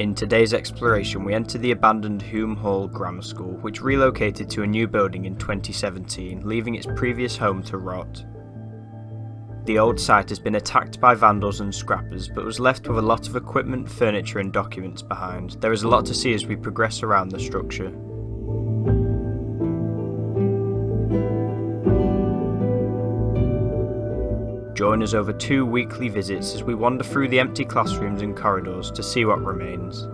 In today's exploration, we enter the abandoned Hulme Hall Grammar School, which relocated to a new building in 2017, leaving its previous home to rot. The old site has been attacked by vandals and scrappers, but was left with a lot of equipment, furniture and documents behind. There is a lot to see as we progress around the structure. Join us over 2 weekly visits as we wander through the empty classrooms and corridors to see what remains.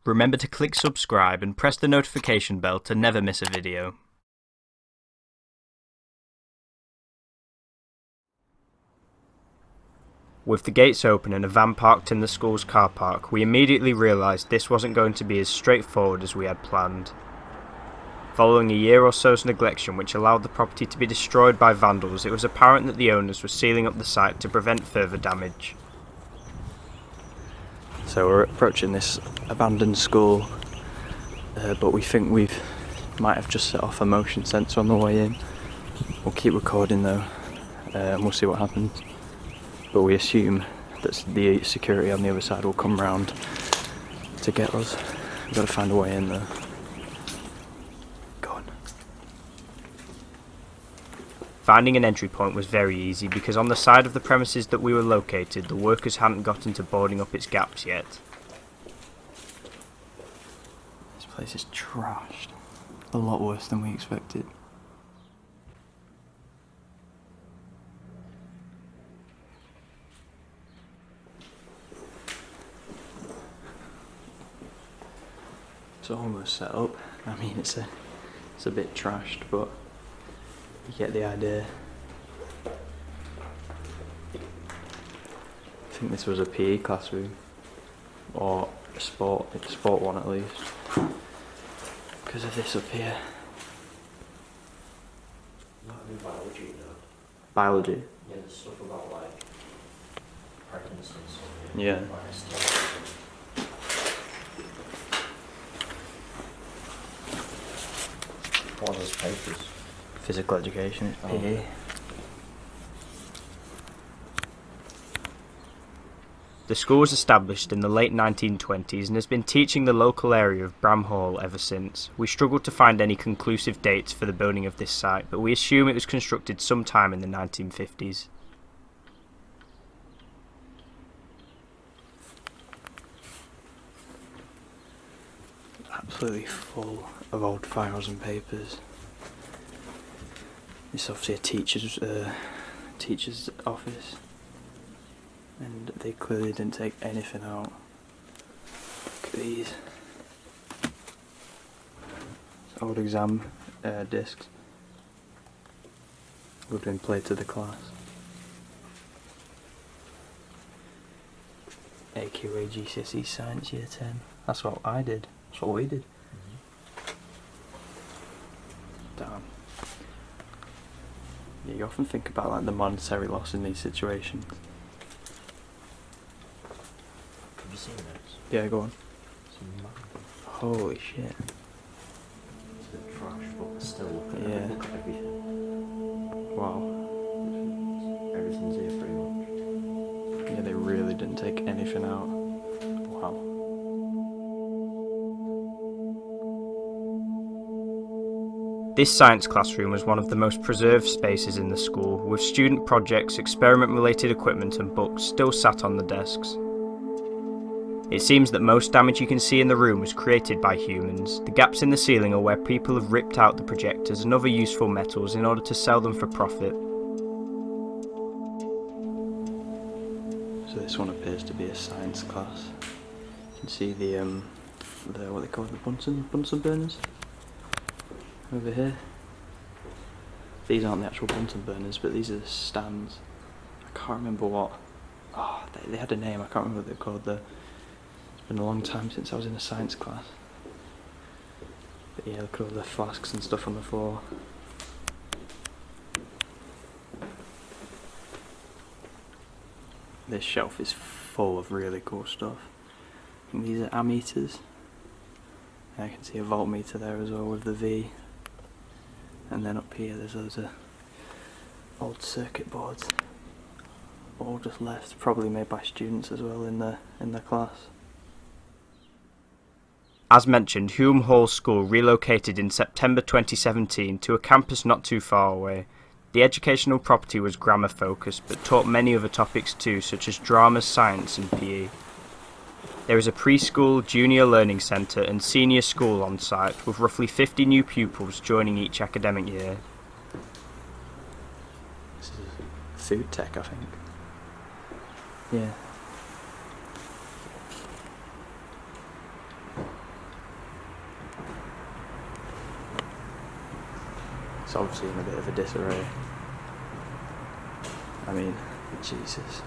Remember to click subscribe and press the notification bell to never miss a video. With the gates open and a van parked in the school's car park, we immediately realised this wasn't going to be as straightforward as we had planned. Following a year or so's neglection which allowed the property to be destroyed by vandals, it was apparent that the owners were sealing up the site to prevent further damage. So we're approaching this abandoned school, but we think we might have just set off a motion sensor on the way in. We'll keep recording though, and we'll see what happens. But we assume that the security on the other side will come round to get us. We've got to find a way in though. Go on. Finding an entry point was very easy because on the side of the premises that we were located, the workers hadn't gotten to boarding up its gaps yet. This place is trashed. A lot worse than we expected. It's almost set up. I mean, it's a bit trashed, but you get the idea. I think this was a PE classroom, or a sport one at least, because of this up here. Not in biology though. Biology? Yeah, there's stuff about like pregnancy and stuff. Yeah. What are those papers? Physical education, it's PE. The school was established in the late 1920s and has been teaching the local area of Bram Hall ever since. We struggled to find any conclusive dates for the building of this site, but we assume it was constructed sometime in the 1950s. Absolutely full of old files and papers. It's obviously a teacher's office, and they clearly didn't take anything out. Look at these. It's old exam discs. Would have been played to the class. AQA GCSE Science Year 10. That's what I did. That's what we did. Damn. Yeah, you often think about like the monetary loss in these situations. Have you seen those? Yeah, go on. It's mad. Holy shit. It's a bit trash, but still look at everything. Wow. Everything's here pretty much. Yeah, they really didn't take anything out. Wow. This science classroom was one of the most preserved spaces in the school, with student projects, experiment-related equipment and books still sat on the desks. It seems that most damage you can see in the room was created by humans. The gaps in the ceiling are where people have ripped out the projectors and other useful metals in order to sell them for profit. So this one appears to be a science class. You can see the what they call the Bunsen burners over here. These aren't the actual Bunsen burners, but these are the stands. I can't remember what. Oh, they had a name. I can't remember what they're called. Been a long time since I was in a science class. But yeah, look at all the flasks and stuff on the floor. This shelf is full of really cool stuff. I think these are ammeters. I can see a voltmeter there as well with the V. And then up here there's loads of old circuit boards. All just left, probably made by students as well in the class. As mentioned, Hulme Hall School relocated in September 2017 to a campus not too far away. The educational property was grammar focused, but taught many other topics too, such as drama, science and PE. There is a preschool, junior learning centre and senior school on site, with roughly 50 new pupils joining each academic year. This is food tech, I think. Yeah. It's obviously in a bit of a disarray. I mean, Jesus.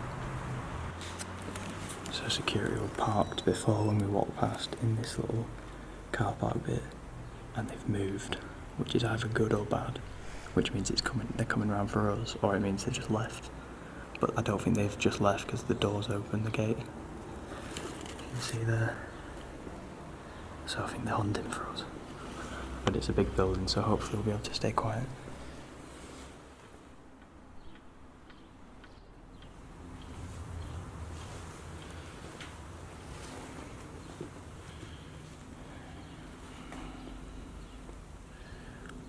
So security were parked before when we walked past in this little car park bit, and they've moved, which is either good or bad, which means they're coming around for us, or it means they just left. But I don't think they've just left because the door's open, the gate. You can see there. So I think they're hunting for us. But it's a big building, so hopefully we'll be able to stay quiet.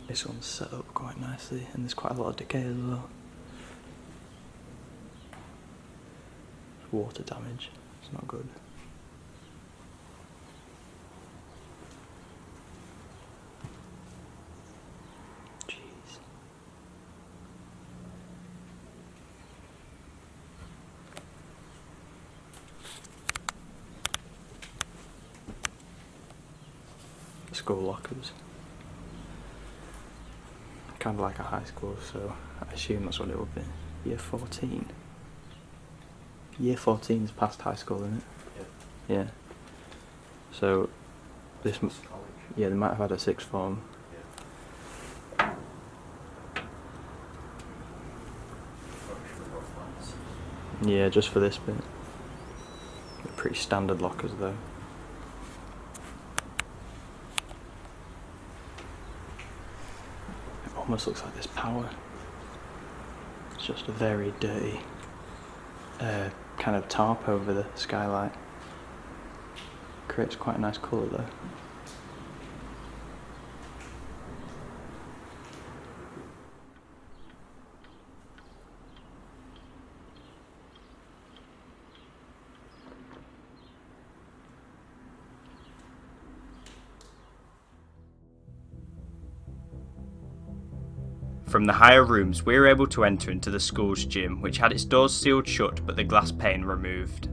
This one's set up quite nicely, and there's quite a lot of decay as well. Water damage, it's not good. Jeez. School lockers. Kind of like a high school, so I assume that's what it would be. Year 14. Year 14 is past high school, isn't it? Yeah. Yeah. So this, yeah, they might have had a sixth form. Yeah, just for this bit. They're pretty standard lockers though. It almost looks like there's power. It's just a very dirty kind of tarp over the skylight. Creates quite a nice colour though. From the higher rooms, we were able to enter into the school's gym, which had its doors sealed shut but the glass pane removed.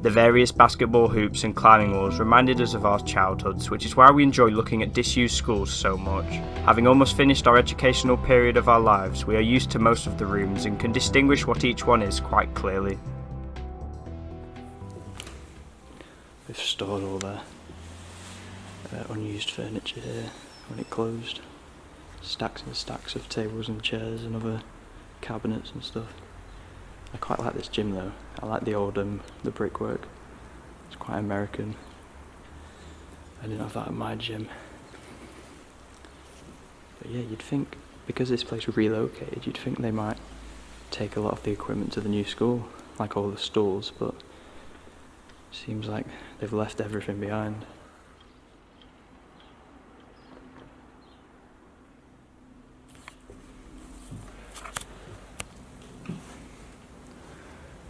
The various basketball hoops and climbing walls reminded us of our childhoods, which is why we enjoy looking at disused schools so much. Having almost finished our educational period of our lives, we are used to most of the rooms and can distinguish what each one is quite clearly. They've stored all their unused furniture here when it closed. Stacks and stacks of tables and chairs and other cabinets and stuff. I quite like this gym though. I like the old the brickwork. It's quite American. I didn't have that at my gym. But yeah, you'd think, because this place relocated, you'd think they might take a lot of the equipment to the new school, like all the stools, but seems like they've left everything behind.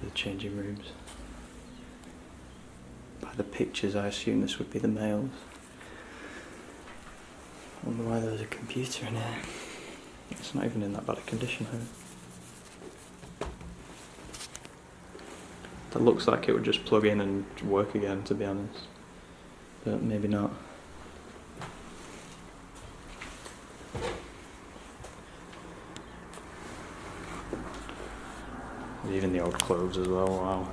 The changing rooms. By the pictures, I assume this would be the males. I wonder why there's a computer in here. It's not even in that bad a condition, huh? That looks like it would just plug in and work again, to be honest. But maybe not. Even the old clothes as well, wow.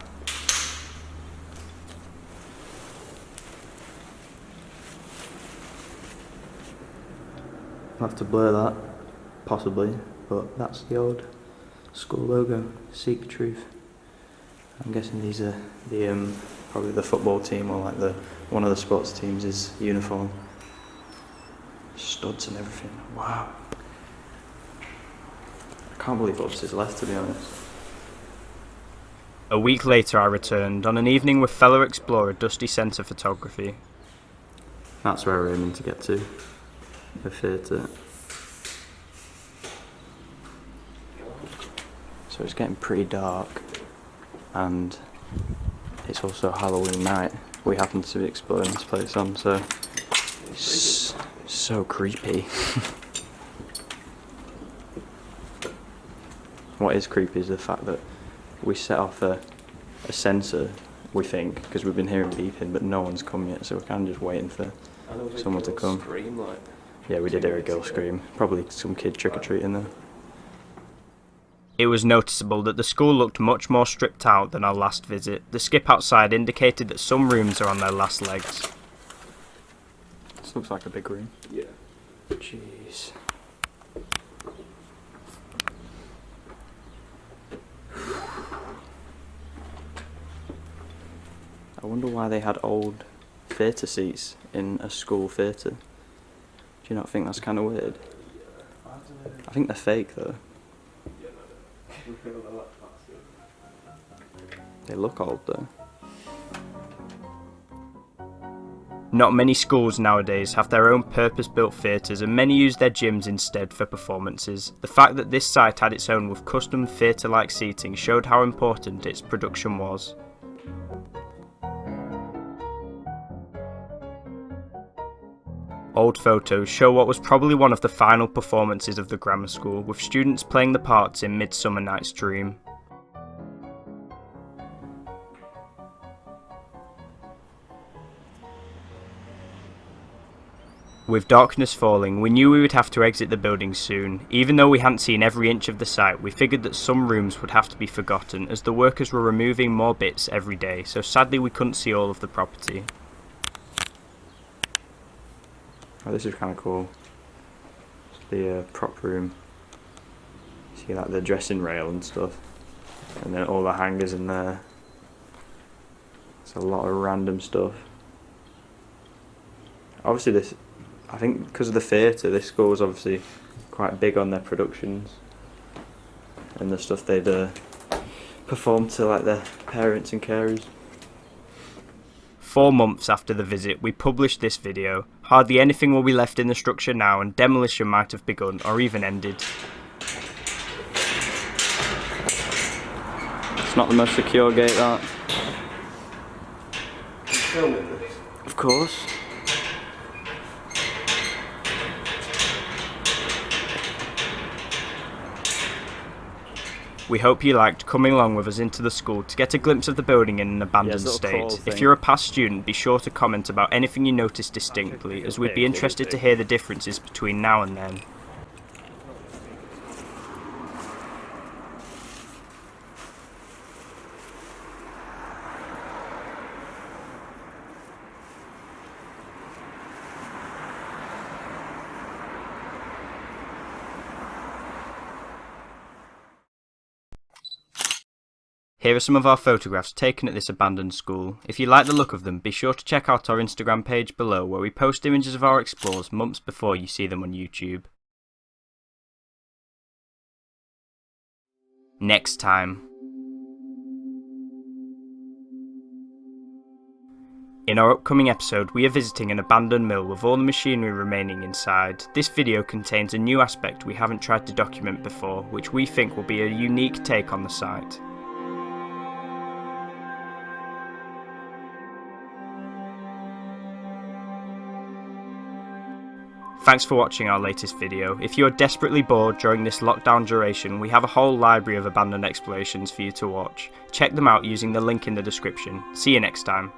I'll have to blur that, possibly, but that's the old school logo, Seek Truth. I'm guessing these are the probably the football team or like one of the sports teams' uniform. Studs and everything. Wow. I can't believe what's is left, to be honest. A week later I returned, on an evening with fellow explorer Dusty Centre Photography. That's where we're aiming to get to. The theatre. So it's getting pretty dark, and it's also Halloween night. We happen to be exploring this place on, so it's so creepy. What is creepy is the fact that we set off a sensor, we think, because we've been hearing beeping, but no one's come yet, so we're kind of just waiting for someone to come. Scream, like, Yeah, we did hear a girl scream. Probably some kid trick-or-treating there. It was noticeable that the school looked much more stripped out than our last visit. The skip outside indicated that some rooms are on their last legs. This looks like a big room. yeah. Jeez. I wonder why they had old theatre seats in a school theatre. Do you not think that's kind of weird? I think they're fake though. They look old though. Not many schools nowadays have their own purpose-built theatres, and many use their gyms instead for performances. The fact that this site had its own with custom theatre-like seating showed how important its production was. Old photos show what was probably one of the final performances of the grammar school, with students playing the parts in Midsummer Night's Dream. With darkness falling, we knew we would have to exit the building soon. Even though we hadn't seen every inch of the site, we figured that some rooms would have to be forgotten, as the workers were removing more bits every day, so sadly we couldn't see all of the property. Oh, this is kind of cool. It's the prop room. See like the dressing rail and stuff, and then all the hangers in there. It's a lot of random stuff. Obviously this, I think because of the theatre, this school was obviously quite big on their productions and the stuff they'd perform to like their parents and carers. 4 months after the visit, we published this video. Hardly anything will be left in the structure now, and demolition might have begun or even ended. It's not the most secure gate, that. You filming this? Of course. We hope you liked coming along with us into the school to get a glimpse of the building in an abandoned state. If you're a past student, be sure to comment about anything you noticed distinctly, as we'd be interested to hear the differences between now and then. Here are some of our photographs taken at this abandoned school. If you like the look of them, be sure to check out our Instagram page below, where we post images of our explores months before you see them on YouTube. Next time. In our upcoming episode, we are visiting an abandoned mill with all the machinery remaining inside. This video contains a new aspect we haven't tried to document before, which we think will be a unique take on the site. Thanks for watching our latest video. If you are desperately bored during this lockdown duration, we have a whole library of abandoned explorations for you to watch. Check them out using the link in the description. See you next time.